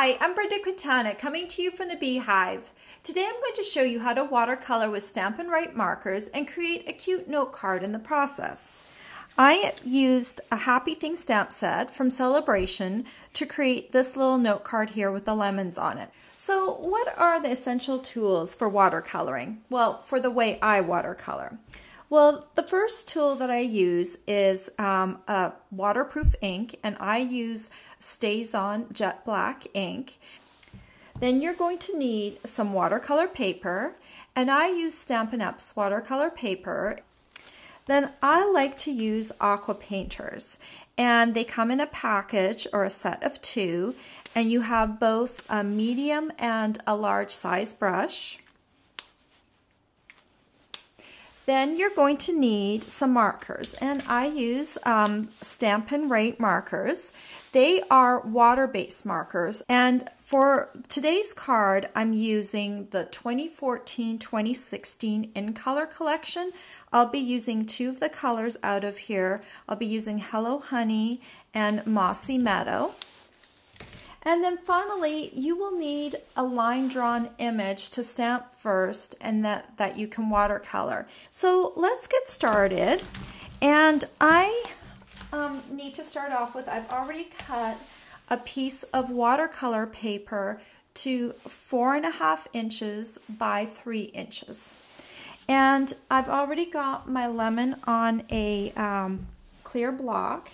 Hi, I'm Brenda Quintana coming to you from the Beehive. Today I'm going to show you how to watercolor with Stampin' markers and create a cute note card in the process. I used a Happy Thing stamp set from Sale-a-bration to create this little note card here with the lemons on it. So what are the essential tools for watercoloring? Well, for the way I watercolor. Well, the first tool that I use is a waterproof ink, and I use Stays-On Jet Black ink. Then you're going to need some watercolor paper, and I use Stampin' Up's watercolor paper. Then I like to use aqua painters, and they come in a package or a set of 2, and you have both a medium and a large size brush. Then you're going to need some markers, and I use Stampin' markers. They are water-based markers, and for today's card, I'm using the 2014-2016 In Color collection. I'll be using 2 of the colors out of here. I'll be using Hello Honey and Mossy Meadow. And then finally, you will need a line-drawn image to stamp first, and that you can watercolor. So let's get started. And I need to start off with, I've already cut a piece of watercolor paper to 4.5 inches by 3 inches. And I've already got my lemon on a clear block.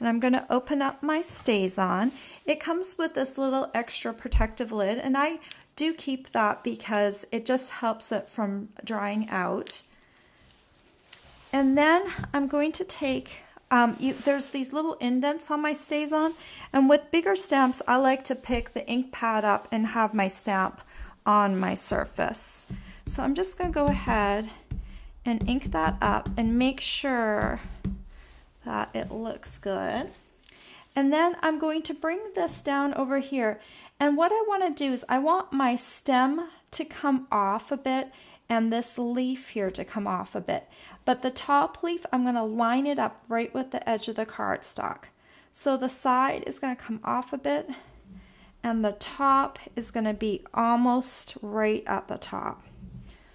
And I'm going to open up my Stays-On. It comes with this little extra protective lid, and I do keep that because it just helps it from drying out. And then I'm going to take, there's these little indents on my Stays-On, and with bigger stamps, I like to pick the ink pad up and have my stamp on my surface. So I'm just going to go ahead and ink that up and make sure that it looks good. And then I'm going to bring this down over here, and what I want to do is I want my stem to come off a bit and this leaf here to come off a bit, but the top leaf I'm going to line it up right with the edge of the cardstock. So the side is going to come off a bit and the top is going to be almost right at the top.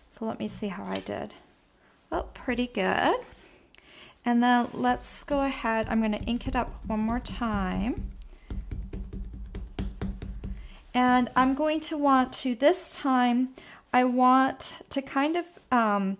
So let me see how I did. Oh, pretty good. And then let's go ahead, I'm going to ink it up one more time. And I'm going to want to, this time, I want to kind of, I'm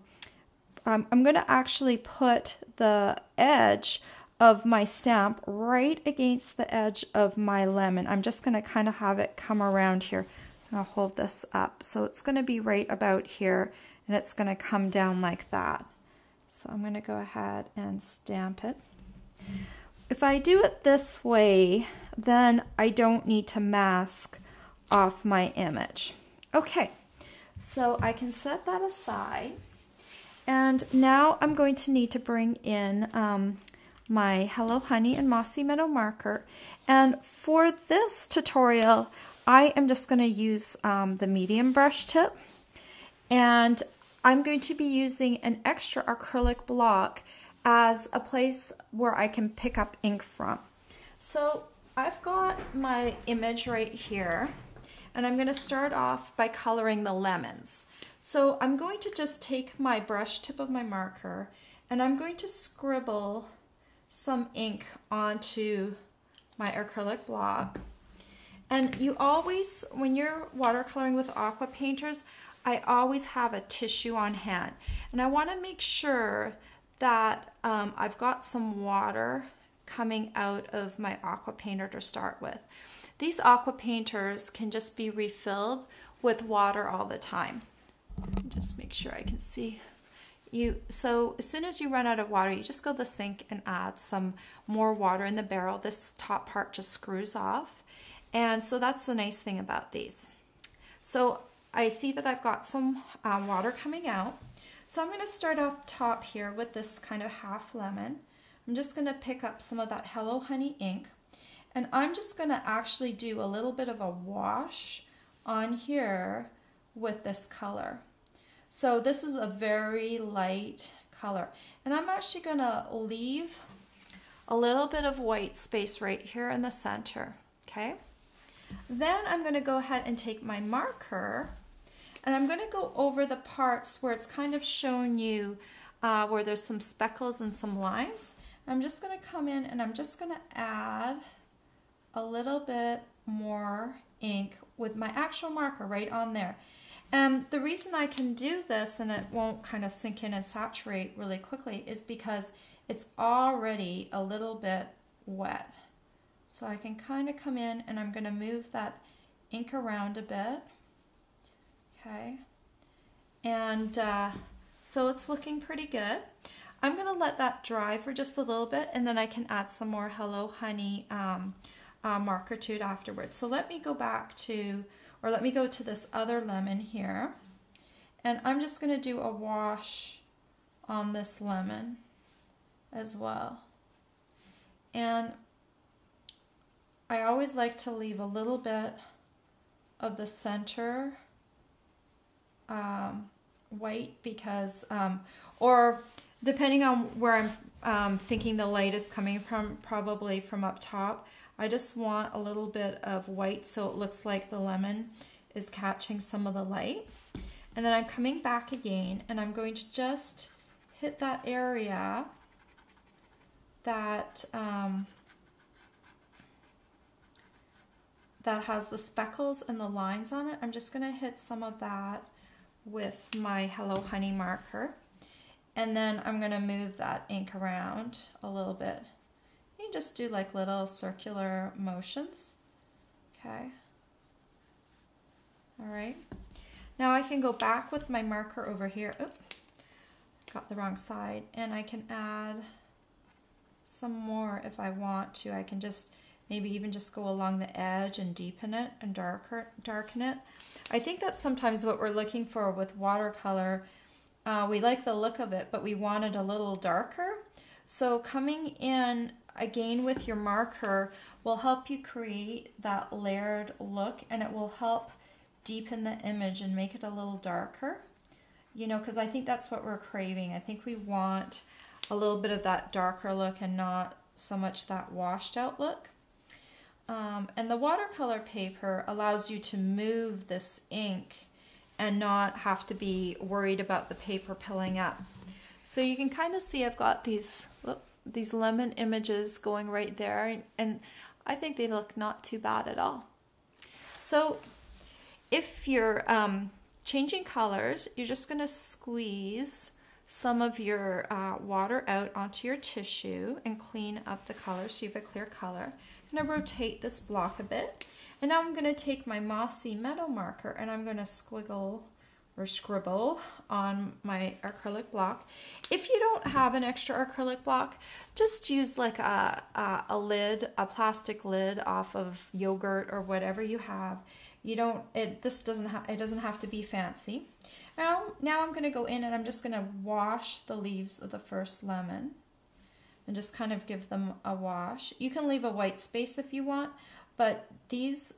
going to actually put the edge of my stamp right against the edge of my lemon. I'm just going to kind of have it come around here. I'll hold this up. So it's going to be right about here, and it's going to come down like that. So I'm going to go ahead and stamp it. If I do it this way, then I don't need to mask off my image. Okay, so I can set that aside. And now I'm going to need to bring in my Hello Honey and Mossy Meadow marker. And for this tutorial, I am just going to use the medium brush tip. And I'm going to be using an extra acrylic block as a place where I can pick up ink from. So I've got my image right here, and I'm going to start off by coloring the lemons. So I'm going to just take my brush tip of my marker, and I'm going to scribble some ink onto my acrylic block. And you always, when you're watercoloring with aqua painters, I always have a tissue on hand, and I want to make sure that I've got some water coming out of my aqua painter to start with. These aqua painters can just be refilled with water all the time. Just make sure I can see you. So as soon as you run out of water, you just go to the sink and add some more water in the barrel. This top part just screws off, and so that's the nice thing about these. So I see that I've got some water coming out. So I'm going to start off top here with this kind of half lemon. I'm just going to pick up some of that Hello Honey ink, and I'm just going to actually do a little bit of a wash on here with this color. So this is a very light color, and I'm actually going to leave a little bit of white space right here in the center. Okay, Then I'm going to go ahead and take my marker, and I'm going to go over the parts where it's kind of showing you where there's some speckles and some lines. I'm just going to come in and I'm just going to add a little bit more ink with my actual marker right on there. And the reason I can do this and it won't kind of sink in and saturate really quickly is because it's already a little bit wet. So I can kind of come in and I'm going to move that ink around a bit. Okay. And so it's looking pretty good. I'm going to let that dry for just a little bit, and then I can add some more Hello Honey marker to it afterwards. So let me go back to, or let me go to this other lemon here, and I'm just going to do a wash on this lemon as well. And I always like to leave a little bit of the center white because, or depending on where I'm thinking the light is coming from, probably from up top, I just want a little bit of white so it looks like the lemon is catching some of the light. And then I'm coming back again and I'm going to just hit that area that that has the speckles and the lines on it. I'm just going to hit some of that with my Hello Honey marker. And then I'm going to move that ink around a little bit. You just do like little circular motions. Okay. All right. Now I can go back with my marker over here. Oops, got the wrong side. And I can add some more if I want to. I can just maybe even just go along the edge and deepen it and darken it. I think that's sometimes what we're looking for with watercolor. We like the look of it, but we want it a little darker. So coming in again with your marker will help you create that layered look, and it will help deepen the image and make it a little darker. You know, because I think that's what we're craving. I think we want a little bit of that darker look and not so much that washed out look. And the watercolor paper allows you to move this ink and not have to be worried about the paper pilling up. So you can kind of see I've got these lemon images going right there, and I think they look not too bad at all. So if you're changing colors, you're just going to squeeze some of your water out onto your tissue and clean up the color so you have a clear color. I'm going to rotate this block a bit, and now I'm going to take my Mossy Meadow marker and I'm going to squiggle or scribble on my acrylic block. If you don't have an extra acrylic block, just use like a lid, a plastic lid off of yogurt or whatever you have. It doesn't have to be fancy. Now I'm going to go in and I'm just going to wash the leaves of the first lemon and just kind of give them a wash. You can leave a white space if you want, but these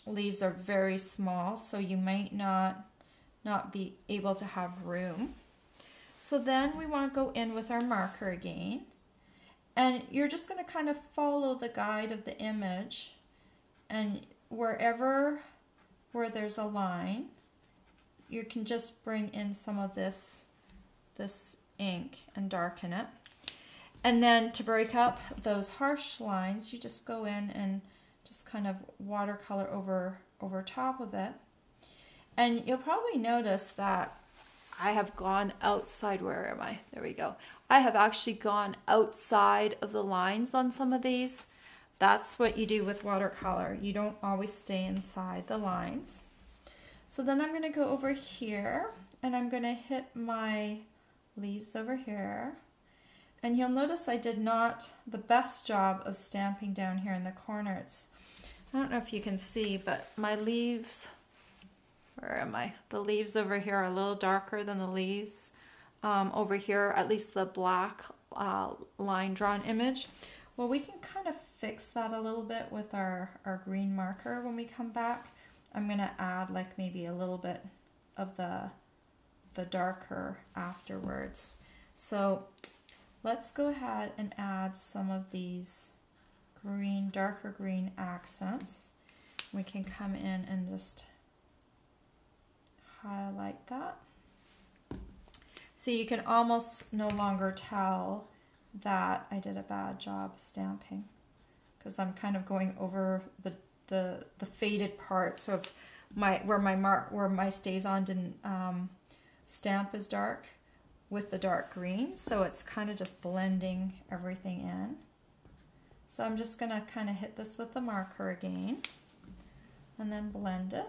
leaves are very small, so you might not be able to have room. So then we want to go in with our marker again, and you're just going to kind of follow the guide of the image, and where there's a line, you can just bring in some of this ink and darken it. And then to break up those harsh lines, you just go in and just kind of watercolor over top of it. And you'll probably notice that I have gone outside. Where am I? There we go. I have actually gone outside of the lines on some of these. That's what you do with watercolor. You don't always stay inside the lines. So then I'm going to go over here and I'm going to hit my leaves over here. And you'll notice I did not the best job of stamping down here in the corner. I don't know if you can see, but my leaves, where am I? The leaves over here are a little darker than the leaves over here, at least the black line drawn image. Well, we can kind of fix that a little bit with our green marker when we come back. I'm going to add like maybe a little bit of the darker afterwards. So let's go ahead and add some of these green, darker green accents. we can come in and just highlight that. So you can almost no longer tell that I did a bad job stamping, because I'm kind of going over the faded parts of where my StazOn didn't stamp is dark with the dark green, so it's kind of just blending everything in. So I'm just gonna kind of hit this with the marker again and then blend it.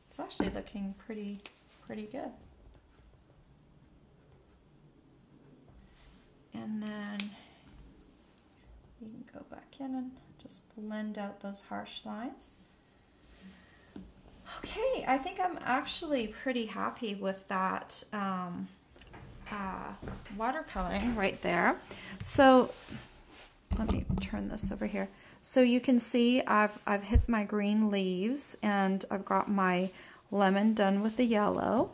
It's actually looking pretty good. And then you can go back in and just blend out those harsh lines. Okay, I think I'm actually pretty happy with that watercoloring right there. So let me turn this over here. So you can see I've hit my green leaves, and I've got my lemon done with the yellow.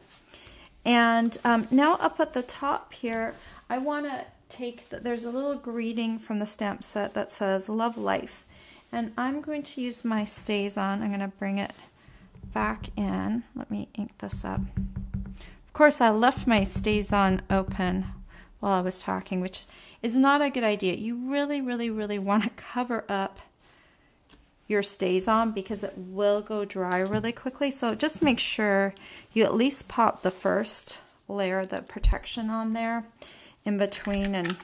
And now up at the top here, I want to take there's a little greeting from the stamp set that says "Love Life," and I'm going to use my StazOn. I'm going to bring it back in. Let me ink this up. Of course, I left my StazOn open while I was talking, which is not a good idea. You really want to cover up your StazOn because it will go dry really quickly. So just make sure you at least pop the first layer, the protection on there in between, and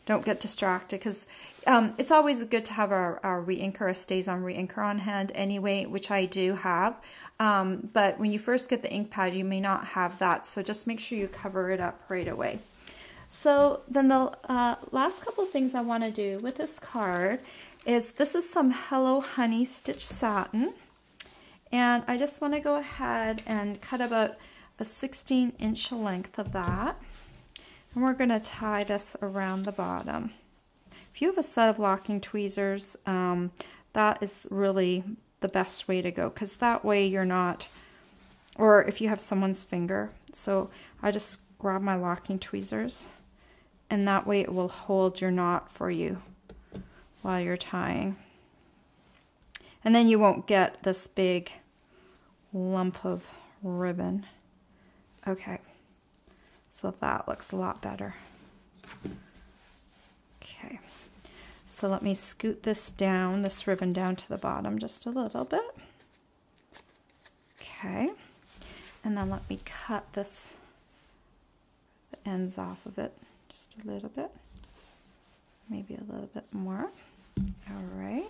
don't get distracted, because it's always good to have our reinker, a StazOn reinker on hand anyway, which I do have. But when you first get the ink pad, you may not have that, so just make sure you cover it up right away. So then the last couple of things I want to do with this card is, this is some Hello Honey stitch satin, and I just want to go ahead and cut about a 16-inch length of that. And we're going to tie this around the bottom. If you have a set of locking tweezers, that is really the best way to go, because that way you're not, or if you have someone's finger. So I just grab my locking tweezers, and that way it will hold your knot for you while you're tying. And then you won't get this big lump of ribbon. Okay. So that looks a lot better. Okay, so let me scoot this down, this ribbon down to the bottom just a little bit. Okay, and then let me cut this, the ends off of it just a little bit, maybe a little bit more. All right.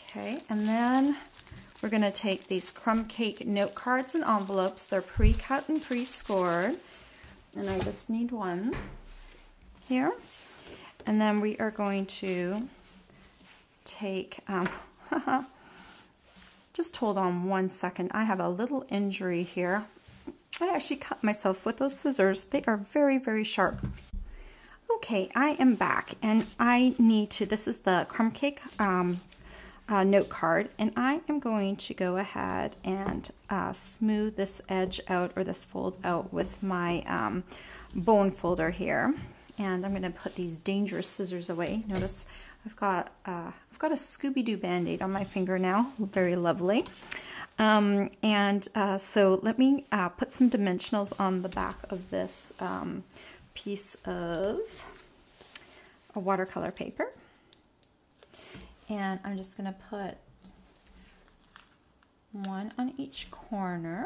Okay, and then we're going to take these crumb cake note cards and envelopes. They're pre-cut and pre-scored. And I just need one here. And then we are going to take, just hold on one second. I have a little injury here. I actually cut myself with those scissors. They are very sharp. Okay, I am back, and I need to, this is the crumb cake note card, and I am going to go ahead and smooth this edge out, or this fold out, with my bone folder here. And I'm going to put these dangerous scissors away. Notice I've got a Scooby-Doo band-aid on my finger now. Very lovely. So let me put some dimensionals on the back of this piece of watercolor paper. And I'm just going to put one on each corner.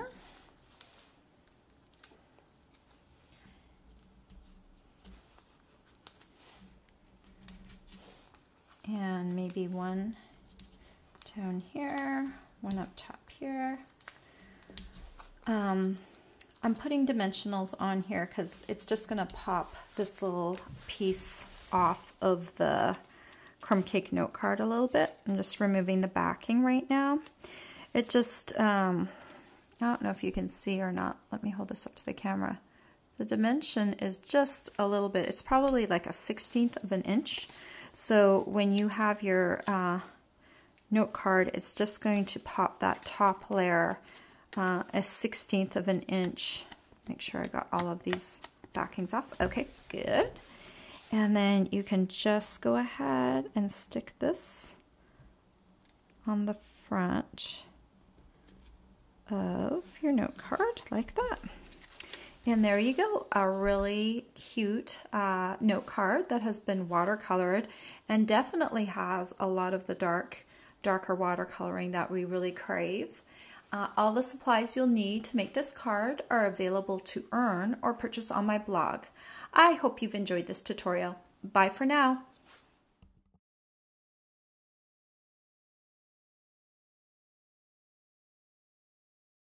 And maybe one down here, one up top here. I'm putting dimensionals on here because it's just going to pop this little piece off of the crumb cake note card a little bit. I'm just removing the backing right now. It just, I don't know if you can see or not. Let me hold this up to the camera. The dimension is just a little bit, it's probably like a 1/16 of an inch. So when you have your note card, it's just going to pop that top layer a 1/16 of an inch. Make sure I got all of these backings off. Okay, good. And then you can just go ahead and stick this on the front of your note card like that. And there you go, a really cute note card that has been watercolored and definitely has a lot of the darker watercoloring that we really crave. All the supplies you'll need to make this card are available to earn or purchase on my blog. I hope you've enjoyed this tutorial. Bye for now.